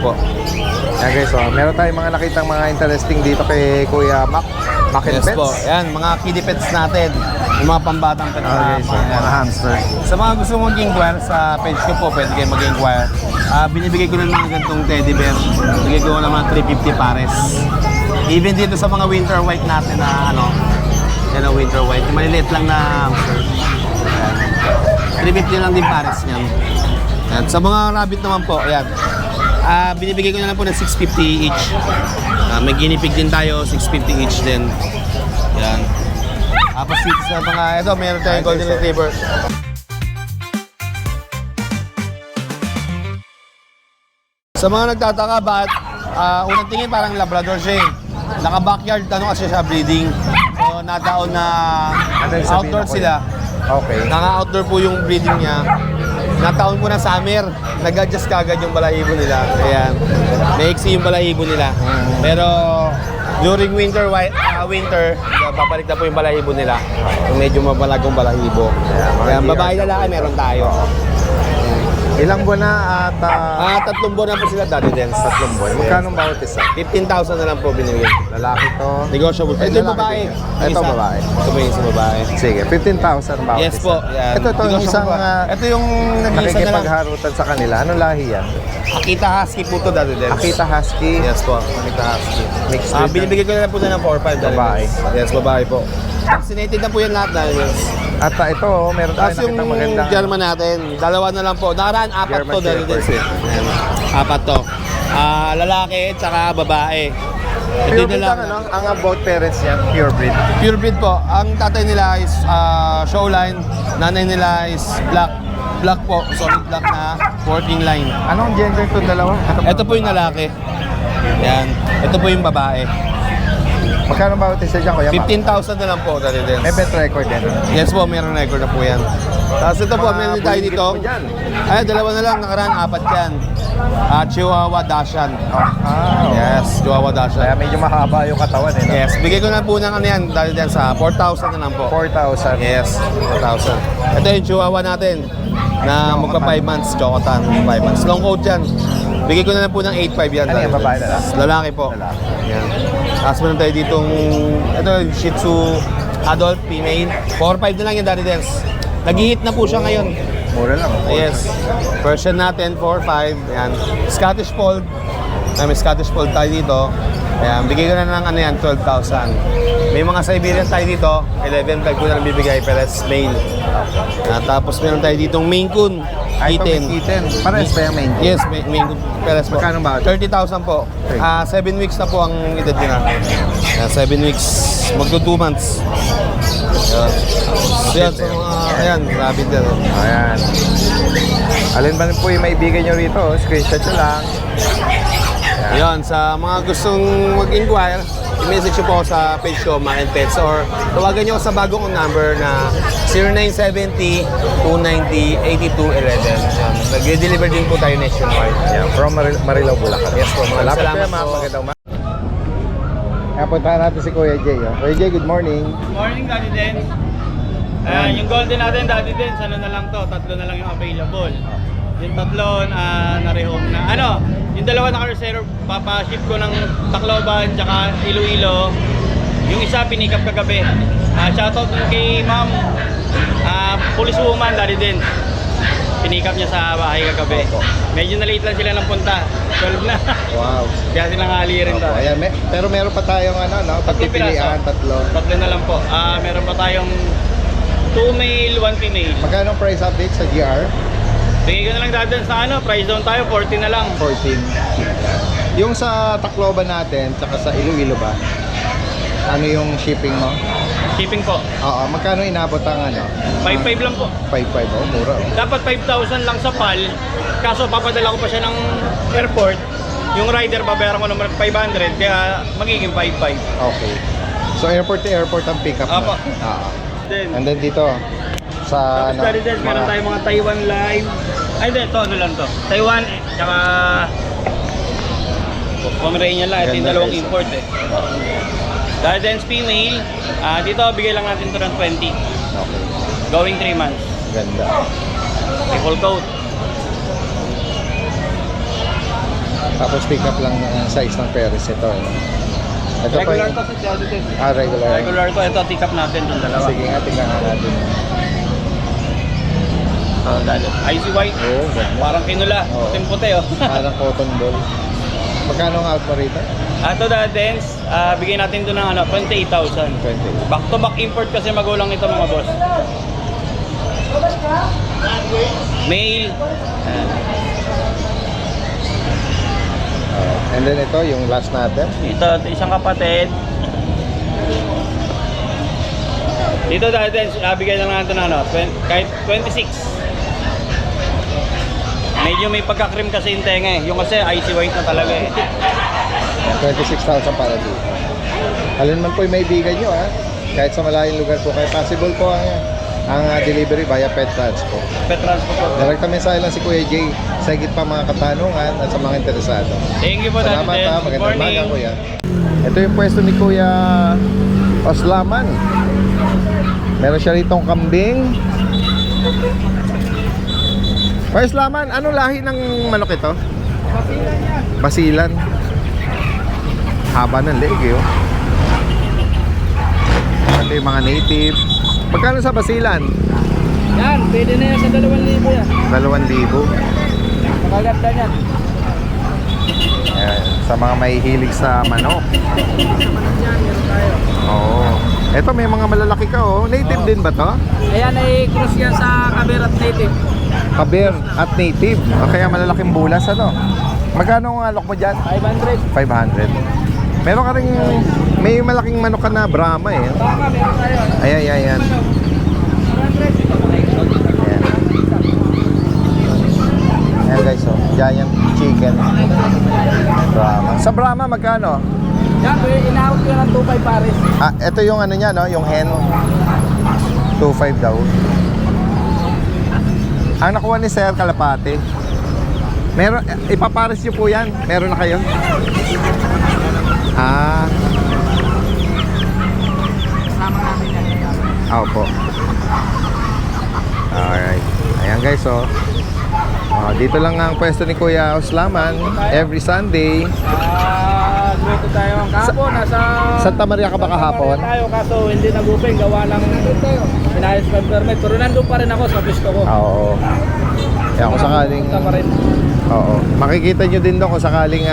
po. Yan guys, meron tayong mga nakitang mga interesting dito kay Kuya Mac and Yes Pets. po. Yan, mga kiddie pets natin. Yung mga pambatang pets Okay, so mga hamster. Sa mga gusto mag-inquire sa page ko po, pwede kayo mag-inquire. Binibigay ko ng mga ganitong teddy bear. Bigay ko ng mga 350 pares. Even dito sa mga winter white natin na yan ang winter white. Yung maliliit lang na hamster. Ayan. 350 lang din pares niyan. Ayan. Sa mga rabbit naman po, ayan. Binibigay ko na lang po ng 650 each. May guinea pig din tayo, 650 each din. Ayan. Tapos dito sa mga, ito, mayroon tayong golden retriever. Sa mga nagtataka, bakit unang tingin parang Labrador siya eh. Naka-backyard, kasi siya breeding. So, nataon na outdoor sila. Okay. Naka-outdoor po yung breeding niya. Nataon po na summer. Nag-adjust kagad yung balahibo nila. Ayan. Maiksi yung balahibo nila. Pero during winter, babalik na po yung balahibo nila. Yung medyo mabalagong balahibo. Ayan, babae lalaki meron tayo. Ilang buwan na at 3 buwan na po sila dati din. 3 buwan. Magkano bawat isa? 15,000 na lang po binili. Lalaki to. Negotiable. Ito yung babae. Ito babae. Ito po yung isang babae. Sige, 15,000 bawat Yes isa. po. Yan. Ito yung isang ito yung nag-iisa na lang. nakikipagharutan sa kanila. Anong lahi yan? Akita Husky po to dati din. Akita Husky. Yes po. Akita Husky. Mixed breed. Binibigay ko na lang po na ng 4-5 dati. Babae. Yes, babae po. Vaccinated na po yan lahat dahil yes. At ito, meron tayo Tapos yung nakitang magandang German natin, dalawa na lang po. Nakaraan, 4 German to dahil Shepherd. din. 4 to. Lalaki, tsaka babae. pure breed ang about parents niya, pure breed. Pure breed po. Ang tatay nila is showline, nanay nila is black. Black po, solid black na working line. Anong gender itong dalawa? Ito po yung lalaki. Yan. Ito po yung babae. Magkano bawat isa dyan, Kuya Mac? 15,000 na lang po, dati din. May bet record din. Yes po, mayroong record na po yan. Tapos ito po, meron din tayo dito. Ay, dalawa na lang, nakaraan, 4 yan. Chihuahua Dashan. Yes, Chihuahua Kaya Dashan. medyo mahaba yung katawan eh. No? Yes, bigay ko na po ng yan, dahil din sa 4,000 na lang po. 4,000. Yes, 4,000. Ito yung Chihuahua natin na magpa 5 months, Chocotan, 5 months. Long coat yan. Bigay ko na lang po ng 8,500 yan. Ano yan, babae na lang? Lalaki po. Lalaki. Yan. Tapos meron tayo ditong, ito, Shih Tzu adult female. 4,500 na lang yan, Daddy Dance. Nag-hit na po siya ngayon. Mura lang. Yes. Version natin, 4,500. Yan. Scottish Fold. May Scottish Fold tayo dito. Ayan, bigay ko na ng 12,000. May mga Siberian tayo dito, 11,500 ko na lang bibigay, peres male. Tapos meron tayo ditong Maine Coon, Kitten. kitten. Pares pa yung main. Yes, Maine Coon, peres po. Magkano ba? 30,000 po. 7 weeks na po ang edad nila. 7 weeks, magto 2 months. Ayan, so ayan, rabbit din. Ayan. Alin ba po yung maibigay nyo rito? Screenshot nyo lang. Ayan, sa mga gustong mag-inquire, i-message nyo po ako sa page ko, Mac and Pets, or tawagan nyo ako sa bagong number na 0970-290-8211. Nag-deliver din po tayo nationwide. Yeah, from Marilao, Bulacan. Yes po, Salamat salamat po. po. Magandang Kaya puntahan natin si Kuya Jay. Kuya Jay, good morning. Good morning, Daddy Den. Yung golden natin, Daddy Den, ano na lang to, 3 na lang yung available. Yung 3 na-rehome na. Yung 2 naka-reserve, papaship ko ng Tacloban, tsaka Iloilo. Yung isa, pinikap kagabi. Shoutout kay ma'am, police woman, Daddy Den. Pinikap niya sa bahay kagabi. Medyo na-late lang sila ng punta. 12 na. Wow. Kaya silang hali rin tayo. Ayan, pero meron pa tayong pagpipilian, 3. 3 na lang po. Meron pa tayong 2 male, 1 female. Magkano price update sa GR? Bigay ko na lang dati sa price down tayo, 40 na lang. 14. Yung sa Tacloban natin, tsaka sa Iloilo ba? Ano yung shipping mo? Shipping po. Oo, magkano inabot ang 5.5 lang po. 5.5, mura. Dapat 5,000 lang sa PAL. Kaso papadala ko pa siya ng airport. Yung rider babayaran ko naman 500, kaya magiging 5.5. Okay. So airport to airport ang pick up mo? Apo. And then dito, sa Tapos Daddy Den, meron tayong mga Taiwan live. Ay, hindi, ito ano lang to. Taiwan, tsaka Pomeranian lang. Ito yung Ganda, dalawang guys. import eh. Daddy Den's female, dito bigay lang natin ito ng 20. Okay. Going 3 months. Ganda. May full coat. Tapos pick up lang ang size ng Paris ito. Ito pa Regular yung... to sa Daddy Den. Regular. Regular to. Ito, pick up natin itong dalawa. Sige nga, tingnan nga natin. Icy white. Oo, ganda. Parang kinula. Oo. Puting-puti oh. Parang cotton ball. Magkano ang out mo rito? Ito Dadens, bigay natin doon ng 28,000. 20. Back to back import kasi magulang ito mga boss. Male. And then ito, yung last natin. Ito isang kapatid. Dito Dadens, bigay na lang natin ng kahit 26. Medyo may pagka-cream kasi yung tenga eh. Yung kasi icy white na talaga eh. 26,000 para dito. Alin man po yung maibigan nyo ha. Kahit sa malayong lugar po kayo. Possible po ang delivery via pet transport. Pet transport po. Direkta mensahe lang si Kuya Jay sa higit pa mga katanungan at sa mga interesado. Thank you po Daddy Salamat Den. ha. Good Magandang morning. umaga Kuya. Ito yung pwesto ni Kuya Oslaman. Meron siya ritong kambing. Kuya Oslaman, anong lahi ng manok ito? Basilan yan. Basilan. Haba ng leg eh. Oh. Ito yung mga native. Magkano sa basilan? Yan, pwede na yan sa 2,000 yan. 2,000. Magaganda yan. Ayan, sa mga mahihilig sa manok. Oo. Ito may mga malalaki ka oh. Native din ba to? Ayan ay cross yan sa Caberat Native. Kaber at native. O kaya malalaking bulas ano. Magkano ang alok mo dyan? 500. 500. Meron ka rin, may malaking manok ka na Brahma eh. Baka meron tayo. Ayan. 400. Ayan. Ayan guys oh. Giant chicken. Brahma. Sa Brahma magkano? Yan, inahot ko ng 2,500 pares. Ah, ito yung ano niya no, yung hen. 2.5 daw. Ang nakuha ni Sir Kalapate. Meron, ipapares niyo po yan. Meron na kayo? Ah. Kasama namin yan. Opo. Alright. Ayan guys oh. Dito lang ang pwesto ni Kuya Oslaman. Every Sunday. Luto tayo ang kahapon. Nasa Santa Maria ka ba kahapon? Santa Maria tayo kaso hindi nag-open. Gawa lang pinayos pa permit. Pero nandun pa rin ako sa pisto ko. Oo. Kaya kung sakaling... Punta pa rin. Oo. Makikita nyo din doon kung sakaling...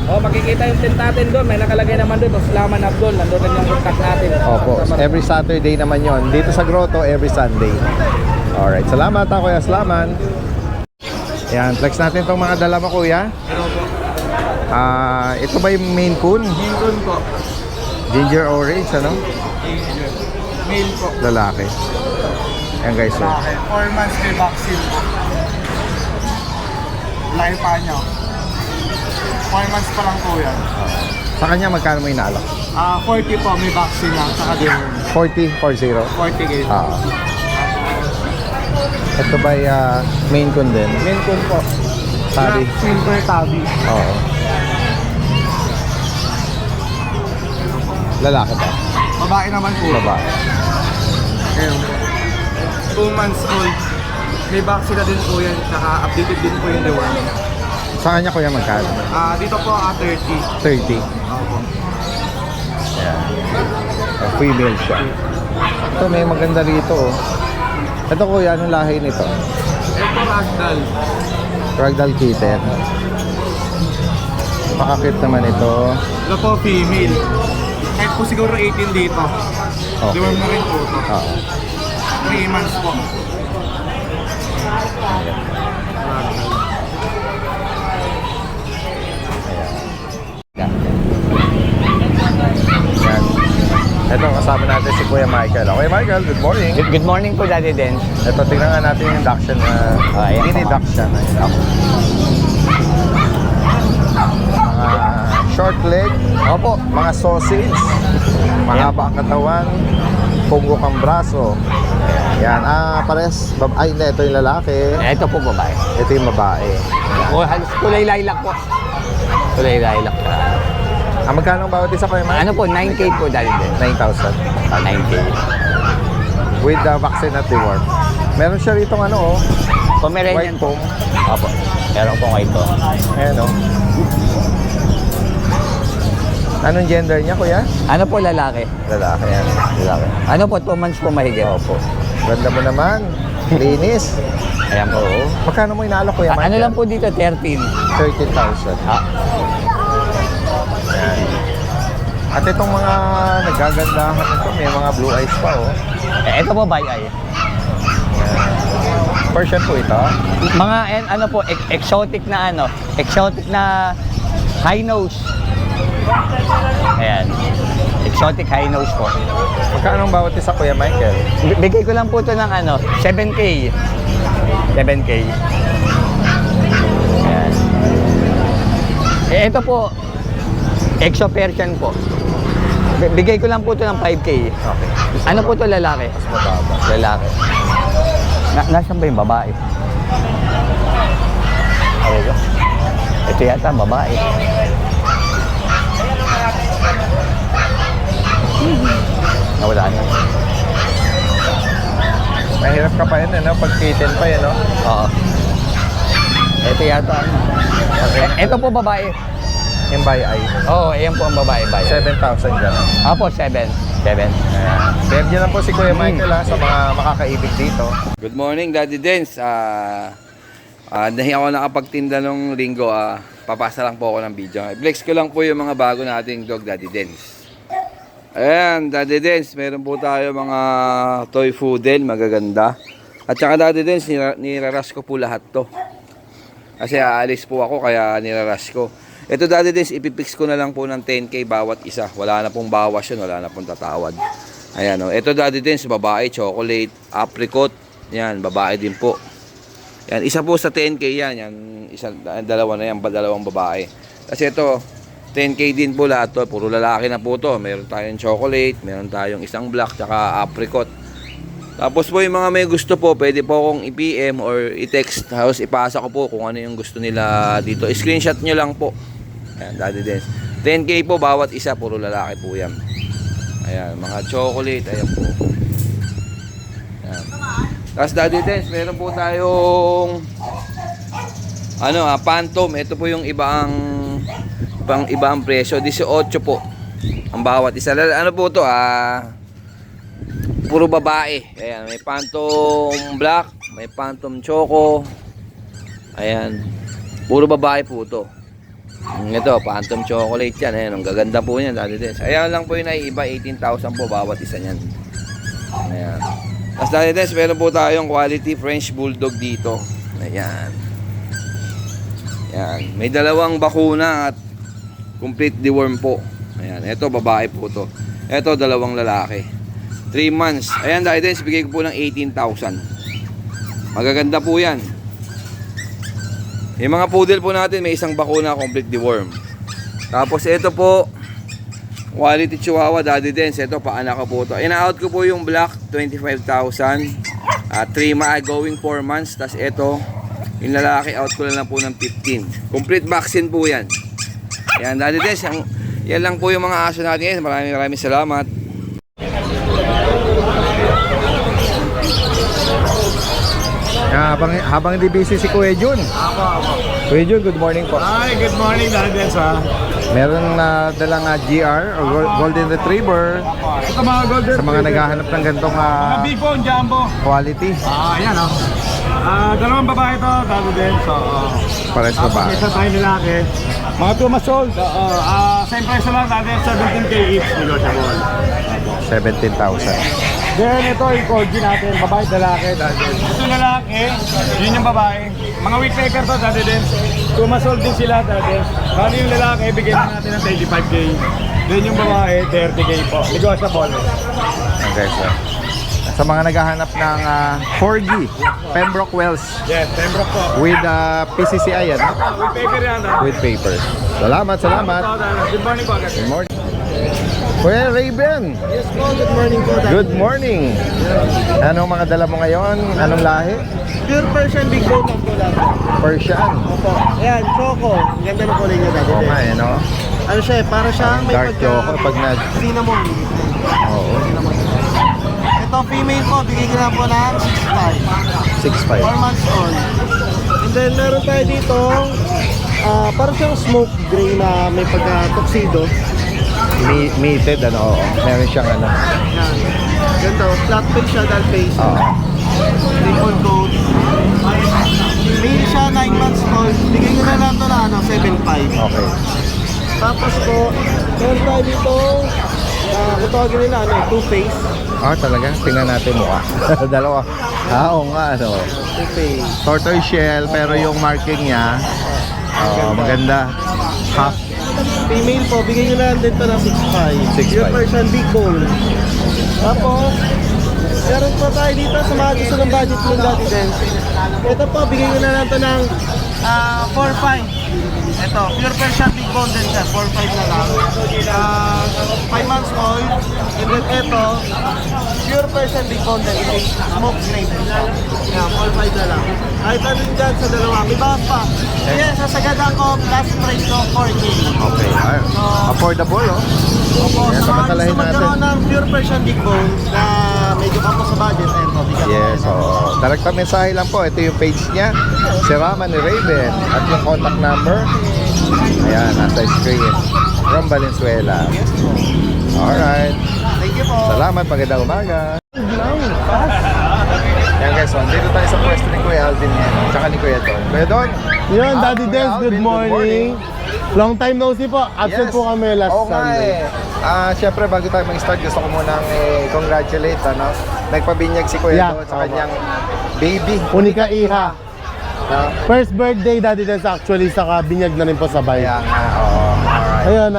Makikita yung tent natin doon. May nakalagay naman doon. Oslaman Abdul. Nandun rin yung contact natin. Opo. Every Saturday naman yon. Dito sa Grotto, every Sunday. Alright. Salamat ha, Kuya Oslaman. Yan. Flex natin itong mga dala mo, Kuya. Ito ba yung Maine Coon? Maine Coon po. Ginger orange, ano? Male po. Lalaki. Ayan guys. So. 4 months may vaccine po. Laki pa niya. 4 months pa lang po yan. Sa kanya, magkano mo inaalok? 40 po may vaccine lang. Saka din 40? 40? 40 kayo. Ito ba Maine Coon din? Maine Coon po. Tabi? Silver tabi. Oo. Lalaki ba? Babae naman po. Babae. Ayun. 2 months old. May vaccine na din po yan. Saka updated din po yung deworm. Sa kanya kuya magkano? Dito po 30. 30. Opo. Ayan. Female siya. Ito may maganda rito oh. Ito kuya, anong lahi nito? Ito ragdoll. Ragdoll kitten. Pakakit naman ito. Ito po female. Kahit po siguro 18 dito. Okay. Deworm na rin po ito. Oo. 3 months po. Yan. Ito kasama natin si Kuya Michael. Okay Michael, good morning. Good morning po, Daddy Den. Ito, tingnan nga natin yung Dachshund na Ayan. mini Dachshund. Mga short leg, Opo. mga sausage, mahaba ang katawan, punggo kang braso. Yan, pares, ay hindi, ito yung lalaki, Ito po, babae. ito yung babae. O, halos kulay lilac po. Kulay lilac. Magkano ang bawat isa kayo, Mike? Ano po, 9K po, Daddy Den. 9,000. 9K. With the vaccine at deworm. Meron siya rito ano, Pomeranian White foam. Opo. Meron pong white po. Ayan o. Anong gender niya, kuya? Ano po lalaki? Lalaki yan. Lalaki. Ano po, 2 months po mahigit. Opo. Ganda mo naman. Linis. Ayan po. Magkano mo inaalok, kuya Michael? Ano lang po dito, 13. 13,000. Ah, Ayan. At itong mga nagagandahan nito, may mga blue eyes pa, oh. ito po, by eye. Ayan. Persian po ito. Mga ano po, exotic na high nose. Ayan. Exotic high nose po. Magkano ang bawat isa, kuya Michael? Bigay ko lang po ito ng 7K. 7K. Ayan. Ito po, Exo Persian po. Bigay ko lang po ito ng 5K. Okay. Ano po ito, lalaki? Mas mababa. Lalaki. Nasaan ba yung babae? Okay. Ito yata, babae. Nawala na. Mahirap ka pa yun, ano? Pag kitten pa yun, no? Oo. Ito yata. Ito po babae. Yung by eye. Oo, ayan po ang babae. 7,000 dyan. Apo, 7. Ayan. Beb nyo lang po si Kuya Michael, ha, sa mga makakaibig dito. Good morning, Daddy Dens. Dahil ako nakapagtinda nung linggo, papasa lang po ako ng video. I-flex ko lang po yung mga bago nating dog, Daddy Dens. Ayan, Daddy Dens, meron po tayo mga toy foodel, magaganda. At saka Daddy Dens, niraras ko po lahat to. Kasi aalis po ako, kaya niraras ko. Ito Daddy Dens, ipipix ko na lang po ng 10K bawat isa. Wala na pong bawas yun, wala na pong tatawad. Ayan o. Ito Daddy Dens, babae, chocolate, apricot. Yan, babae din po. Yan, isa po sa 10K yan. Yan, dalawa na yan, dalawang babae. Kasi ito, 10K din po lahat to. Puro lalaki na po to. Meron tayong chocolate, meron tayong isang black, tsaka apricot. Tapos po yung mga may gusto po, pwede po akong i-PM or i-text. Tapos ipasa ko po kung ano yung gusto nila dito. I-screenshot nyo lang po. Ayan, Daddy Dens. 10K po bawat isa, puro lalaki po yan. Ayan, mga chocolate, ayan po. Ayan. Tapos Daddy Dens, meron po tayong Phantom. Ito po yung ibaang presyo. 18 po ang bawat isa. Ano po to? Puro babae. Ayan, may Phantom Black, may Phantom Choco. Ayan. Puro babae po to. Ito, Phantom Chocolate yan. Ayan, ang gaganda po niyan, Daddy Dens. Ayan lang po yung naiiba, 18,000 po bawat isa niyan. Ayan. Tapos Daddy Dens, meron po tayong quality French Bulldog dito. Ayan. Ayan. May dalawang bakuna at complete deworm po. Ayan. Ito, babae po to. Ito, dalawang lalaki. 3 months. Ayan, Daddy Dens, bigay ko po ng 18,000. Magaganda po yan. Yung mga poodle po natin, may isang bakuna, complete deworm. Tapos ito po, quality Chihuahua, Daddy Dens. Ito, paanak ko po ito. Ina-out ko po yung black, 25,000. 3 going 4 months. Tapos ito, yung lalaki, out ko lang po ng 15. Complete vaccine po yan. Ayan, Daddy Dens, yan lang po yung mga aso natin. Maraming salamat. Habang hindi busy si Kuya Jun. Kuya Jun, good morning po. Hi, good morning, Daddy Dens, ha. Meron na dalang GR o Golden Retriever Ito mga golden. sa mga naghahanap ng gantong Big bone, jumbo. quality. Ayan, oh. Dalawang babae to, Daddy Dens. So, Pares tapos babae. isa tayo lalaki. Mga 2 months old. Same price na lang, Daddy Dens, 17K each, negotiable. 17,000. Then ito yung corgi natin, babae, lalaki, Daddy Dens. Ito lalaki, yun yung babae. Mga week taker to, Daddy Dens. 2 months old din sila, Daddy Dens. Bali yung lalaki, bigyan na natin ng 25K. Then yung babae, 30K po. Negotiable. Okay, sir. Sa mga naghahanap ng 4G, Pembroke Wells Yes, Pembroke po. with PCCI, ano? Week taker yan, Daddy. With papers. Salamat. Good morning po, agad. Good morning. Kuya Raven, Yes po, good morning po, Daddy. good morning. Anong mga dala mo ngayon? Anong lahi? Pure Persian big bone lang po lang. Persian. Opo. Ayan, choco. Ang ganda ng kulay niya dati. Oo nga, eh, no? Ano siya eh, para siyang may Dark choco pag nag... cinnamon. Oo. Ito female po, bigay ko na po ng 6.5. 6.5. 4 months old. And then meron tayo dito, parang siyang smoke gray na may pagka-tuxedo. Mated, ano, oo. Meron siyang ano. Yan. Ganda, flat face siya, dull face. Oo. Triple coat. Male siya, 9 months old. Bigay ko na lang ito na 7.5. Okay. Tapos po, meron tayo dito, kung tawagin nila, two-face. Talaga? Tingnan natin mukha. Dalawa. Oo nga, ano. Two-face. Tortoise shell, pero yung marking niya, maganda. Half. Female po, bigay nyo na lang dito ng 6.5. 6.5. Your person, big bone. Tapos, meron pa tayo dito sa mga gusto ng budget ng Daddy Den. Ito po, bigay nyo na lang ito ng 4.5. Ito, pure Persian big bone din siya, 4.5 na lang. 5 months old. And then ito, pure Persian big bone din, smoke snake. Yeah, 4.5 na lang. Kahit ano din dyan sa dalawa, may bawas pa. Kaya sasagadaan ko, last price ko, 4K. Okay. Affordable, oh. Opo, Yan, sa mga samantalahin gusto magkaroon ng pure Persian big bone na medyo kapos sa budget, ayun po, bigyan Yes, ko so direkta mensahe lang po. Ito yung page niya, si Rama ni Raven. At yung contact number, ayan, nasa screen. From Valenzuela. Alright. Thank you po. Salamat, magandang umaga. Yan guys, so dito tayo sa pwesto ni Kuya Alvin yan. Tsaka ni Kuya Don. Kuya Don! Yun, Daddy Kuya Des, Alvin, good morning. Long time no see po. Absent Yes. po kami last Oo nga Sunday. Siyempre, bago tayo mag-start, gusto ko munang congratulate, ano? Nagpabinyag si Kuya Yeah, Don sa tama. kanyang baby. Unika Iha. No? First birthday, Daddy Des, actually, saka binyag na rin po sabay. Kaya nga, oo. Alright. Ayun,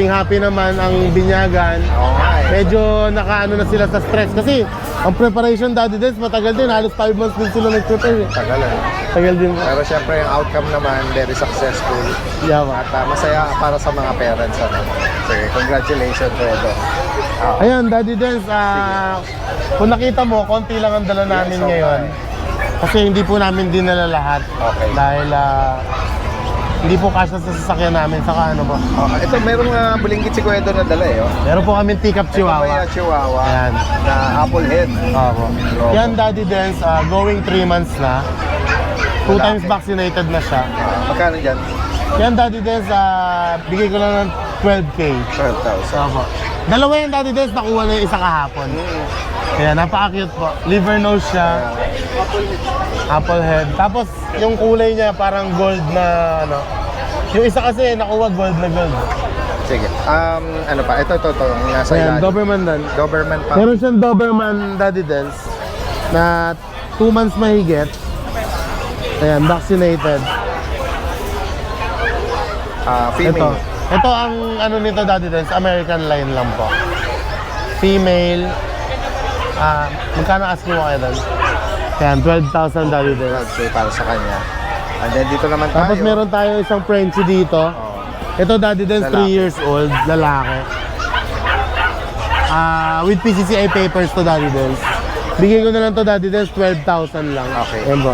happy naman ang binyagan. Oo nga eh. Medyo nakaano na sila sa stress. Kasi, ang preparation, Daddy Des, matagal din. Halos 5 months din sila nag-prepare. Tagal eh. Tagal din. Pero syempre, yung outcome naman, very successful. Yeah, ma. At masaya para sa mga parents. Ano? Sige, congratulations, Kuya Don. Ayun, Daddy Des, kung nakita mo, konti lang ang dala namin Yes, okay. ngayon. Kasi hindi po namin dinala lahat. Okay. Dahil hindi po kasya sa sasakyan namin. Saka ano po. Ito, merong bulinggit si Kuya Don na dala eh. Oh. Meron po kami teacup Ito chihuahua. may chihuahua Ayan. na apple head. Opo. Opo. Yan, Daddy Des, going 3 months na. 2 times vaccinated na siya. Magkano dyan? Yan, Daddy Des, bigay ko lang ng 12K. 12,000. Opo. Dalawa yung Daddy Des, nakuha na yung isa kahapon. Kaya napaka-cute po. Liver nose siya. Apple head. Tapos yung kulay niya parang gold na ano. Yung isa kasi nakuha gold na gold. Sige. Ano pa? Ito. Yung nasa Ayan, ilalim. Doberman din. Doberman pa. Meron siyang Doberman Daddy Des na 2 months mahigit. Ayan, vaccinated. Female. Ito ang ano nito Daddy Des, American line lang po. Female. Magkano asking mo kayo doon? Ayan, 12,000 Daddy Des. Okay, para sa kanya. And then dito naman tayo. Tapos meron tayo isang Frenchie dito. Ito Daddy Des, 3 Lalaki. years old, lalaki. With PCCI papers to Daddy Des. Bigay ko na lang to Daddy Des, 12,000 lang. Okay. Ayan po.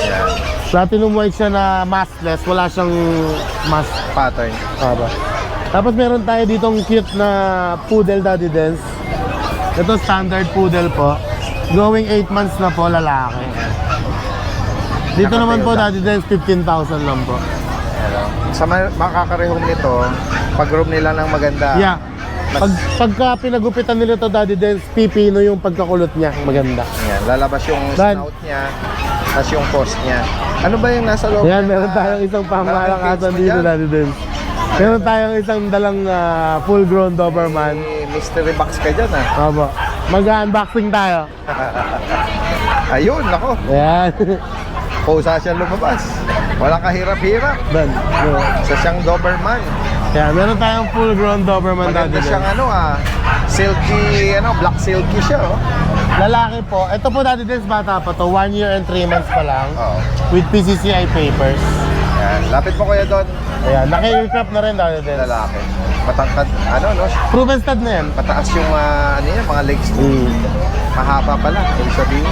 Yan. Platinum white siya na maskless, wala siyang mask. Pattern. Tapos meron tayo ditong cute na poodle Daddy Des. Ito standard poodle po. Going 8 months na po, lalaki. Dito naman po Daddy Des, 15,000 lang po. Hello. Sa makakarehong nito, pag-room nila ng maganda. Yeah. Pagka pinagupitan nila to Daddy Des, pipino yung pagkakulot niya. Maganda. Yan, lalabas yung Dan. snout niya, tapos yung post niya. Ano ba yung nasa loob? Ayan, niya? meron tayong isang pangmalakasan Maraming dito kids mo Daddy Des. Meron tayong isang dalang full-grown Doberman. May mystery box ka dyan Opo. Mag-unboxing tayo. Ayun, nako. Ayan. Pusa siya lumabas. Walang kahirap-hirap. Dan. Sa siyang Doberman. Kaya meron tayong full-grown Doberman Daddy Maganda Des. siyang silky, black silky siya. Oh. Lalaki po. Ito po Daddy Des, bata pa to. 1 year and 3 months pa lang. Oo. With PCCI papers. Yan. Lapit mo kuya doon. Ayan. Naki-aircraft na rin Daddy Des. Lalaki. Matangkad, no? Proven stud na yan. Mataas yung mga legs mo. Mahaba pala. Ibig sabihin.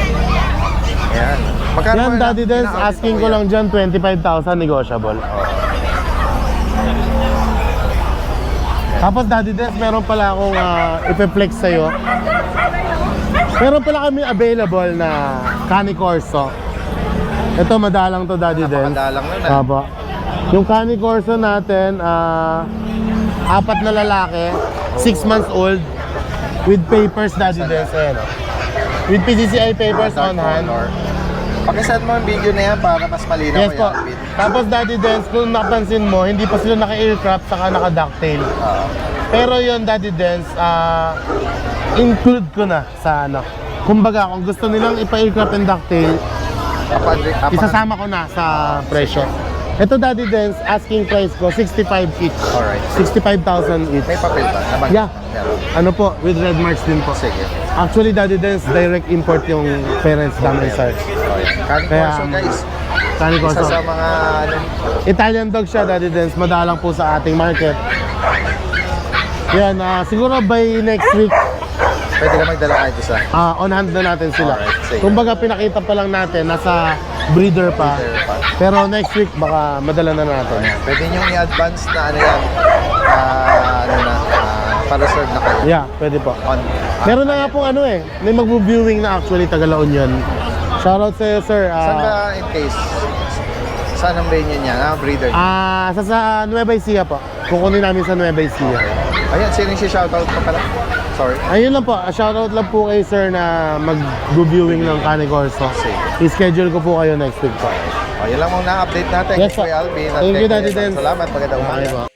Yan. Magkano Yan ba Daddy Des, pina-audit asking mo ko yan? lang dyan 25,000 negotiable. Tapos Daddy Des, meron pala akong ipe-flex sa'yo. Meron pala kami available na Cane Corso. Ito madalang to, Daddy Den. Napakadalang nun ah. Apo. Yung Cane Corso natin, 4 na lalaki, 6 months old, with papers, Daddy Den. Ayan, oh. With PCCI papers on hand. Pakisend mo yung video na yan para mas malinaw Yes po. Alvin. Tapos Daddy Dens, kung napansin mo, hindi pa sila naka-aircraft saka naka-ducktail. Pero yun, Daddy Dens, include ko na sa ano. Kumbaga, kung gusto nilang ipa-aircraft and ducktail, isasama ko na sa presyo. Ito, Daddy Dens, asking price ko, 65 each. Alright. 65,000 each. May papel ba? Naman? Yeah. Meron. Ano po, with red marks din po. Sige. Actually, Daddy Dens, direct import yung parents namin, sir. Cane Kaya, Corso guys. Cane Isa Corso. sa mga ano, Italian dog siya, Daddy Dens. Madalang po sa ating market. Yan, siguro by next week, pwede ka magdala kahit isa. on hand na natin sila. Alright, sige. Kumbaga, pinakita pa lang natin, nasa breeder pa. Breeder pa. Pero next week, baka madala na natin. Pwede nyo i-advance na ano yan. Para serve na kayo. Yeah, pwede po. On, Meron na nga pong ano eh, may mag-viewing na actually taga La Union. Shoutout sa iyo, sir. saan ba in case? Saan ang venue niya? Breeder niya. Sa Nueva Ecija po. Kukunin namin sa Nueva Ecija. Ayan, sino yung shoutout pa pala? Sorry. Ayun lang po, shoutout lang po kay sir na mag-viewing ng Cane Corso. I-schedule ko po kayo next week po. O, yun lang muna update natin. Yes, Kuya sir. Alvin. Thank you, Daddy Dens. Salamat, magandang Okay umaga. po.